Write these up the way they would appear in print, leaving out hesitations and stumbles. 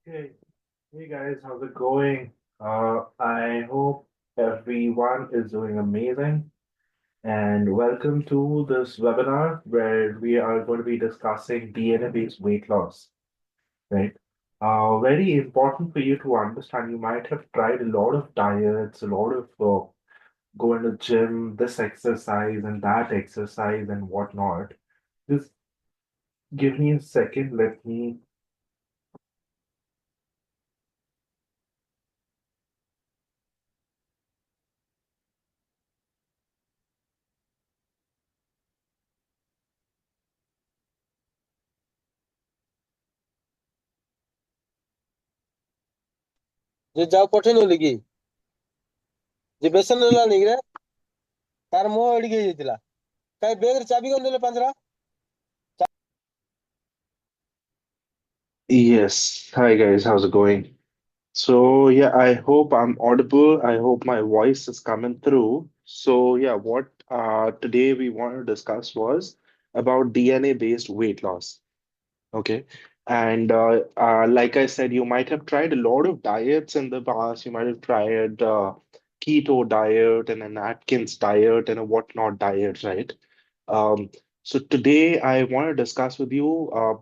Hey, hey guys, how's it going? I hope everyone is doing amazing and welcome to this webinar where we are going to be discussing DNA-based weight loss, right? Very important for you to understand. You might have tried a lot of diets, a lot of going to gym, this exercise and that exercise and whatnot. Just give me a second. Let me যে যাও ପଠେଇନୁ କି ଯେ ବେସନ ନେଲାନି କିରେ ତାର ମୁହଁ ଏଡିକି ହେଇଯାଇଥିଲା କାଇଁ ବେଗରେ ଚାବି କଣ ଦେଲେ ପାଞ୍ଚରା Yes. Hi guys, how's it going? So yeah, I hope I'm audible. I hope my voice is coming through. So yeah, what today we want to discuss was about DNA-based weight loss. Okay. And like I said, you might have tried a lot of diets in the past. You might have tried keto diet and an Atkins diet and a whatnot diet, right? Um, so today I want to discuss with you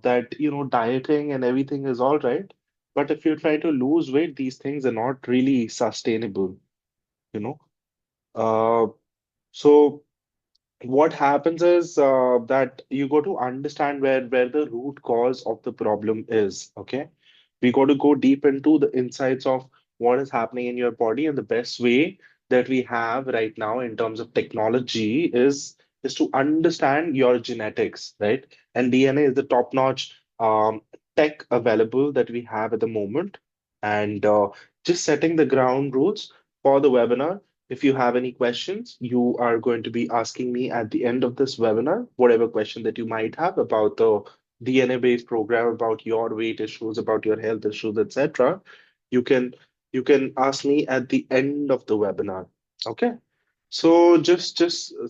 that dieting and everything is all right, but if you're trying to lose weight, these things are not really sustainable, you know. Uh, so what happens is that you got to understand where the root cause of the problem is. Okay, we got to go deep into the insights of what is happening in your body, and the best way that we have right now in terms of technology is to understand your genetics, right? And DNA is the top-notch tech available that we have at the moment, and just setting the ground rules for the webinar. If you have any questions, you are going to be asking me at the end of this webinar, whatever question that you might have about the DNA-based program, about your weight issues, about your health issues, etc. You can you can ask me at the end of the webinar. Okay. So just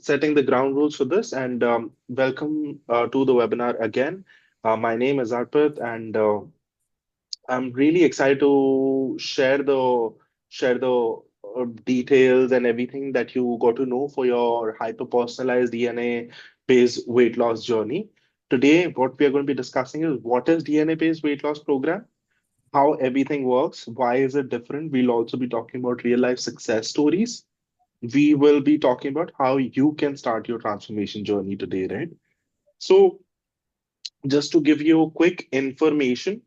setting the ground rules for this, and welcome to the webinar again. My name is Arpit, and I'm really excited to share the details and everything that you got to know for your hyper-personalized DNA-based weight loss journey. Today, what we are going to be discussing is what is DNA-based weight loss program, how everything works, why is it different. We'll also be talking about real-life success stories. We will be talking about how you can start your transformation journey today, right? So, just to give you quick information,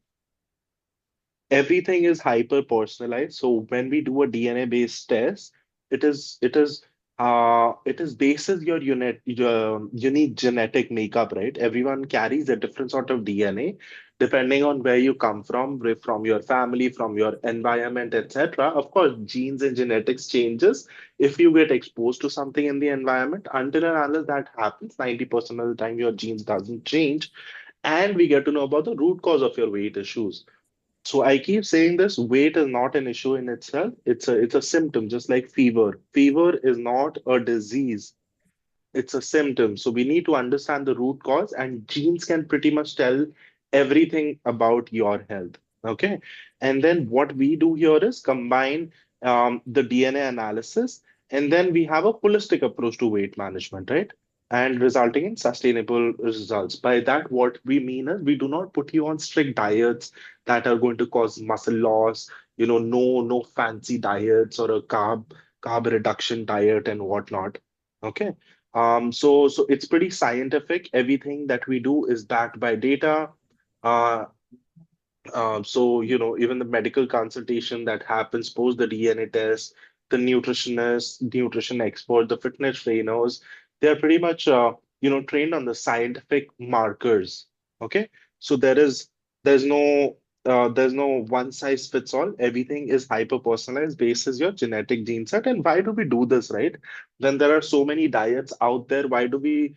everything is hyper personalized. So when we do a DNA based test, it is bases your unique genetic makeup, right? Everyone carries a different sort of DNA depending on where you come from, from your family, from your environment, etc. Of course, genes and genetics changes if you get exposed to something in the environment. Until and unless that happens, 90% of the time your genes doesn't change, and we get to know about the root cause of your weight issues. So I keep saying this, weight is not an issue in itself. It's a symptom, just like fever. Fever is not a disease. It's a symptom. So we need to understand the root cause, and genes can pretty much tell everything about your health. Okay. And then what we do here is combine the DNA analysis, and then we have a holistic approach to weight management, right? And resulting in sustainable results. By that, what we mean is we do not put you on strict diets that are going to cause muscle loss, no fancy diets or a carb reduction diet and whatnot. Okay. So it's pretty scientific. Everything that we do is backed by data. Uh, so even the medical consultation that happens post the DNA test, the nutritionists, nutrition expert, the fitness trainers, they're pretty much trained on the scientific markers. Okay, so there's no one size fits all. Everything is hyper personalized basis your genetic gene set. And why do we do this, right? Then there are so many diets out there. Why do we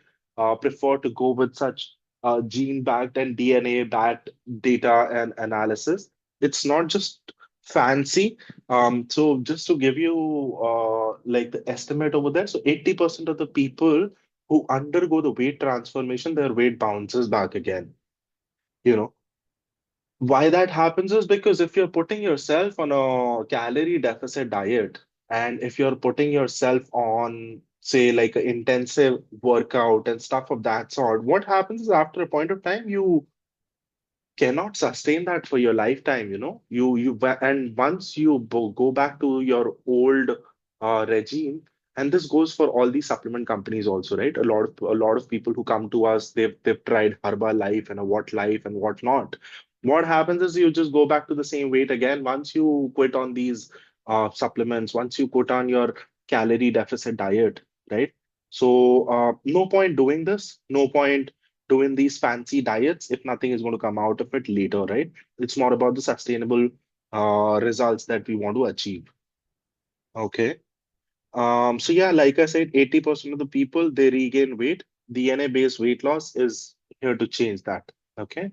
prefer to go with such gene-backed and DNA-backed data and analysis? It's not just fancy. So just to give you like the estimate over there, so 80% of the people who undergo the weight transformation, their weight bounces back again. You know, Why that happens is because if you're putting yourself on a calorie deficit diet, and if you're putting yourself on, say, like an intensive workout and stuff of that sort, what happens is after a point of time, you cannot sustain that for your lifetime, and once you go back to your old regime, and this goes for all these supplement companies also, right? A lot of people who come to us, they've tried Herbalife and a what life and what not. What happens is you just go back to the same weight again once you quit on these supplements, once you quit on your calorie deficit diet, right? So no point doing this, no point doing these fancy diets if nothing is going to come out of it later, right? It's more about the sustainable results that we want to achieve. Okay. So yeah, like I said, 80% of the people they regain weight. DNA-based weight loss is here to change that. Okay.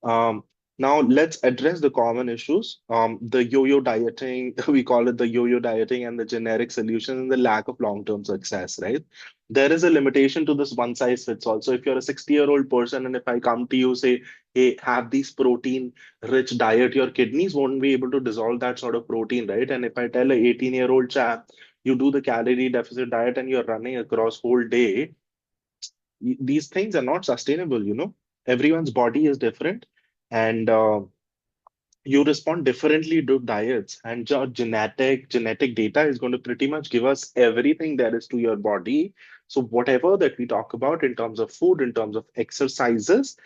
Um, Now let's address the common issues. The yo-yo dieting, we call it the yo-yo dieting and the generic solution and the lack of long-term success, right? There is a limitation to this one size fits all. So if you're a 60-year-old person and if I come to you, say, hey, have these protein-rich diet, your kidneys won't be able to dissolve that sort of protein, right? And if I tell a 18-year-old chap, you do the calorie deficit diet and you're running across whole day, these things are not sustainable, Everyone's body is different, and you respond differently to diets, and your genetic data is going to pretty much give us everything there is to your body. So whatever that we talk about in terms of food, in terms of exercises,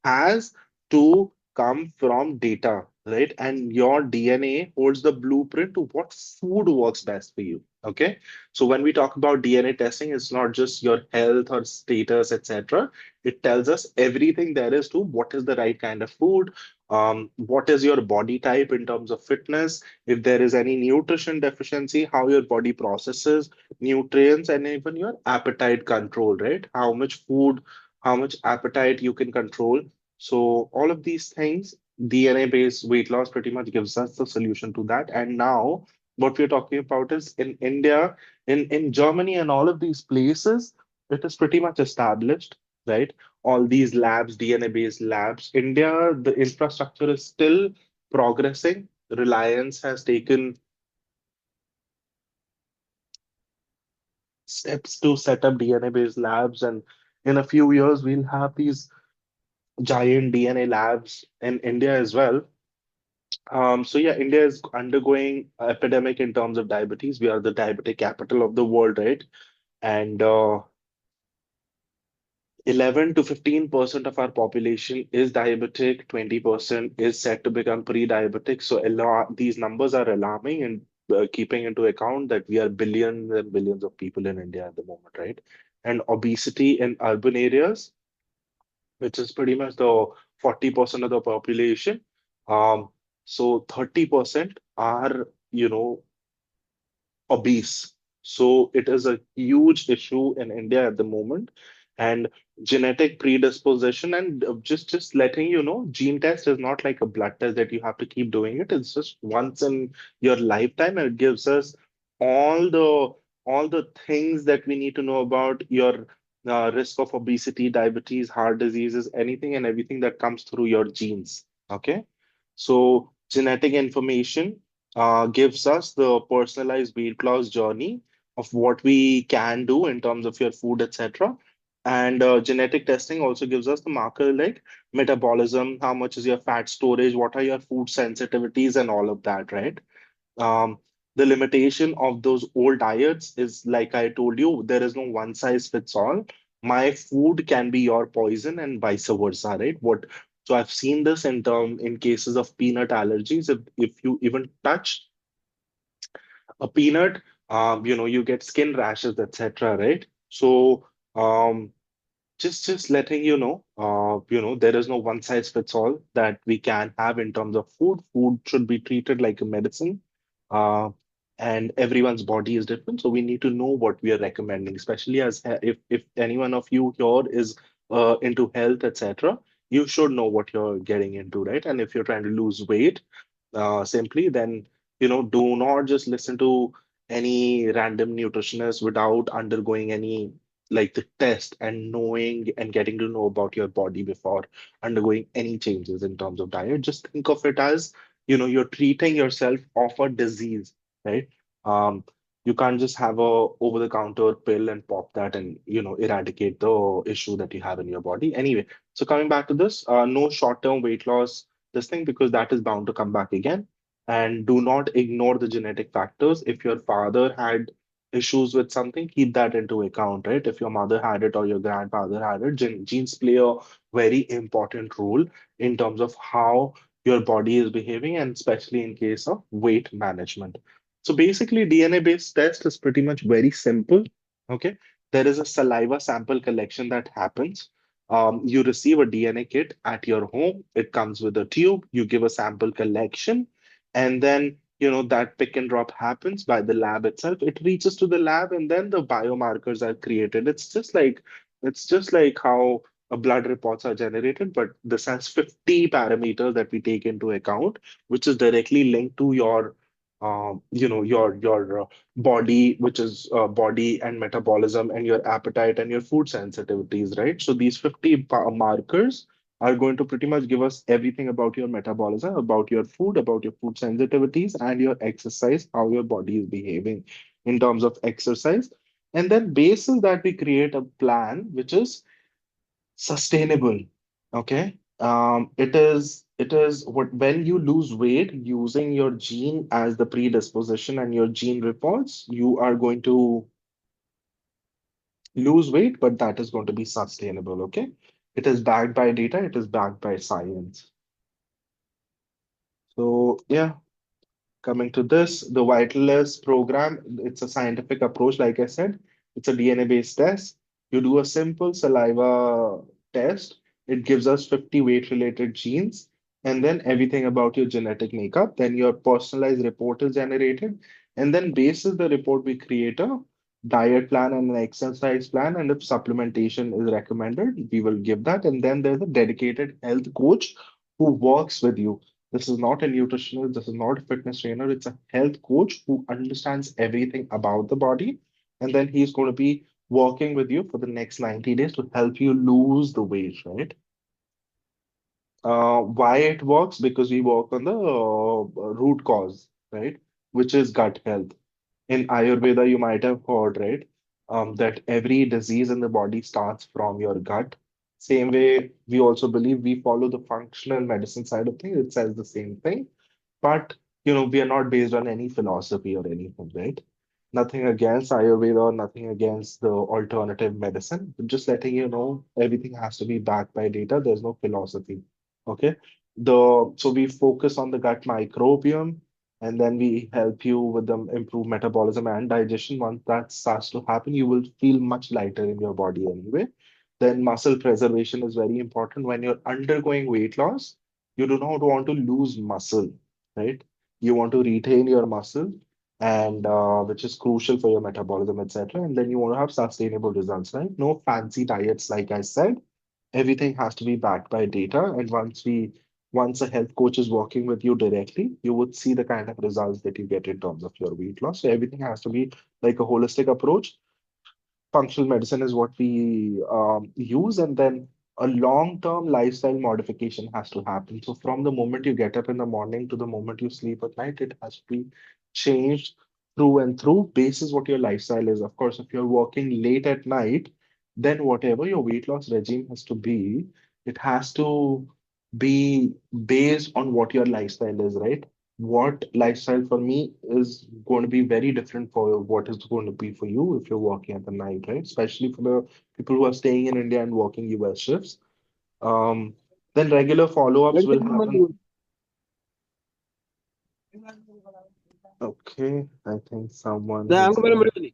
has to come from data, right? And your DNA holds the blueprint to what food works best for you. Okay. So when we talk about DNA testing, it's not just your health or status, etc. It tells us everything there is to what is the right kind of food, what is your body type in terms of fitness, if there is any nutrition deficiency, how your body processes nutrients, and even your appetite control, right? How much food, how much appetite you can control. So all of these things, DNA-based weight loss pretty much gives us the solution to that. And now what we're talking about is in India, in Germany and all of these places, it is pretty much established, right? All these labs, DNA-based labs. India, the infrastructure is still progressing. Reliance has taken steps to set up DNA-based labs, and in a few years, we'll have these giant DNA labs in India as well. So yeah, India is undergoing epidemic in terms of diabetes. We are the diabetic capital of the world, right? And 11 to 15% of our population is diabetic, 20% is set to become pre-diabetic. So these numbers are alarming, and keeping into account that we are billions and billions of people in India at the moment, right? And obesity in urban areas, which is pretty much the 40% of the population. Um, so 30% are, obese. So it is a huge issue in India at the moment. And genetic predisposition, and just letting you know, gene test is not like a blood test that you have to keep doing it. It's just once in your lifetime, and it gives us all the all the things that we need to know about your risk of obesity, diabetes, heart diseases, anything and everything that comes through your genes. Okay. So genetic information gives us the personalized weight loss journey of what we can do in terms of your food, etc. And genetic testing also gives us the marker like metabolism, how much is your fat storage, what are your food sensitivities, and all of that, right? Um, the limitation of those old diets is like I told you, there is no one size fits all. My food can be your poison and vice versa, right? So I've seen this in cases of peanut allergies. If you even touch a peanut, you get skin rashes, etc., right? So um, just letting there is no one size fits all that we can have in terms of food. Food should be treated like a medicine, uh, and everyone's body is different, so we need to know what we are recommending. Especially as if any one of you here is into health, etc., you should know what you're getting into, right? And if you're trying to lose weight, simply then do not just listen to any random nutritionist without undergoing any like the test and knowing and getting to know about your body before undergoing any changes in terms of diet. Just think of it as, you're treating yourself of a disease, right? Um, you can't just have a over-the-counter pill and pop that and, eradicate the issue that you have in your body. Anyway, so coming back to this, no short-term weight loss, this thing, because that is bound to come back again. And do not ignore the genetic factors. If your father had issues with something, keep that into account, right? If your mother had it or your grandfather had it, genes play a very important role in terms of how your body is behaving, and especially in case of weight management. So basically, DNA-based test is pretty much very simple. Okay. There is a saliva sample collection that happens. You receive a DNA kit at your home. It comes with a tube. You give a sample collection, and then that pick and drop happens by the lab itself. It reaches to the lab, and then the biomarkers are created. It's just like how blood reports are generated, but this has 50 parameters that we take into account, which is directly linked to your body, which is body and metabolism and your appetite and your food sensitivities, right? So these 50 markers are going to pretty much give us everything about your metabolism, about your food sensitivities, and your exercise, how your body is behaving in terms of exercise. And then basis that we create a plan which is sustainable. Okay. It is what when you lose weight using your gene as the predisposition and your gene reports, you are going to lose weight, but that is going to be sustainable. Okay. It is backed by data, it is backed by science. So yeah, coming to this, the Vitalis program, it's a scientific approach, like I said. It's a DNA-based test. You do a simple saliva test. It gives us 50 weight-related genes, and then everything about your genetic makeup. Then your personalized report is generated. And then basis the report, we create a diet plan and an exercise plan. And if supplementation is recommended, we will give that. And then there's a dedicated health coach who works with you. This is not a nutritionist, this is not a fitness trainer, it's a health coach who understands everything about the body. And then he's going to be working with you for the next 90 days to help you lose the weight, right? Why it works? Because we work on the root cause, right? Which is gut health. In Ayurveda, you might have heard, right? That every disease in the body starts from your gut. Same way, we also believe we follow the functional medicine side of things. It says the same thing. But we are not based on any philosophy or anything, right? Nothing against Ayurveda or nothing against the alternative medicine. Just letting you know, everything has to be backed by data. There's no philosophy. Okay. So we focus on the gut microbiome, and then we help you with the improved metabolism and digestion. Once that starts to happen, you will feel much lighter in your body anyway. Then muscle preservation is very important when you're undergoing weight loss. You do not want to lose muscle, right? You want to retain your muscle, and which is crucial for your metabolism, etc. And then you want to have sustainable results, right? No fancy diets, like I said. Everything has to be backed by data. And once a health coach is working with you directly, you would see the kind of results that you get in terms of your weight loss. So everything has to be like a holistic approach. Functional medicine is what we use, and then a long-term lifestyle modification has to happen. So from the moment you get up in the morning to the moment you sleep at night, it has to be changed through and through, basis what your lifestyle is. Of course, if you're working late at night, then whatever your weight loss regime has to be, it has to be based on what your lifestyle is, right? What lifestyle for me is going to be very different for what is going to be for you if you're working at the night, right? Especially for the people who are staying in India and working US shifts. Um, then regular follow-ups will happen. Okay, I think someone 나 is 한국 말로 there. 말해보니.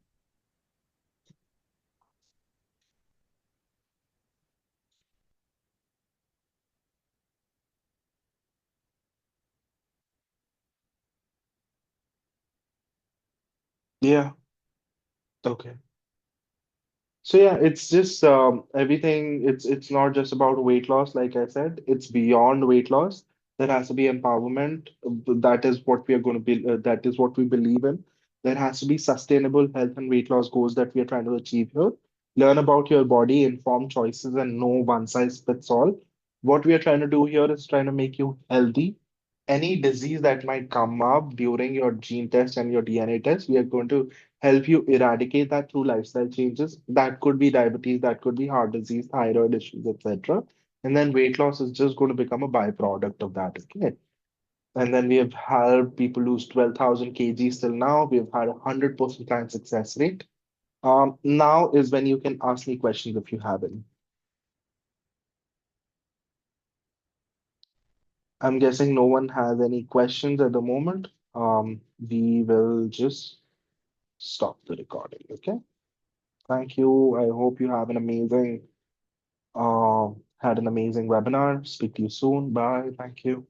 Yeah, okay. So yeah, it's just everything. It's not just about weight loss, like I said. It's beyond weight loss. There has to be empowerment. That is what we are going to be. That is what we believe in. There has to be sustainable health and weight loss goals that we are trying to achieve here. learn about your body, inform choices, and no one size fits all. What we are trying to do here is trying to make you healthy. Any disease that might come up during your gene test and your DNA test, we are going to help you eradicate that through lifestyle changes. That could be diabetes, that could be heart disease, thyroid issues, etc. And then weight loss is just going to become a byproduct of that. Okay. And then we have helped people lose 12,000 kgs till now. We've had a 100% client success rate. Now is when you can ask me questions if you have any. I'm guessing no one has any questions at the moment. We will just stop the recording. Okay. Thank you. I hope you have had an amazing webinar. Speak to you soon. Bye. Thank you.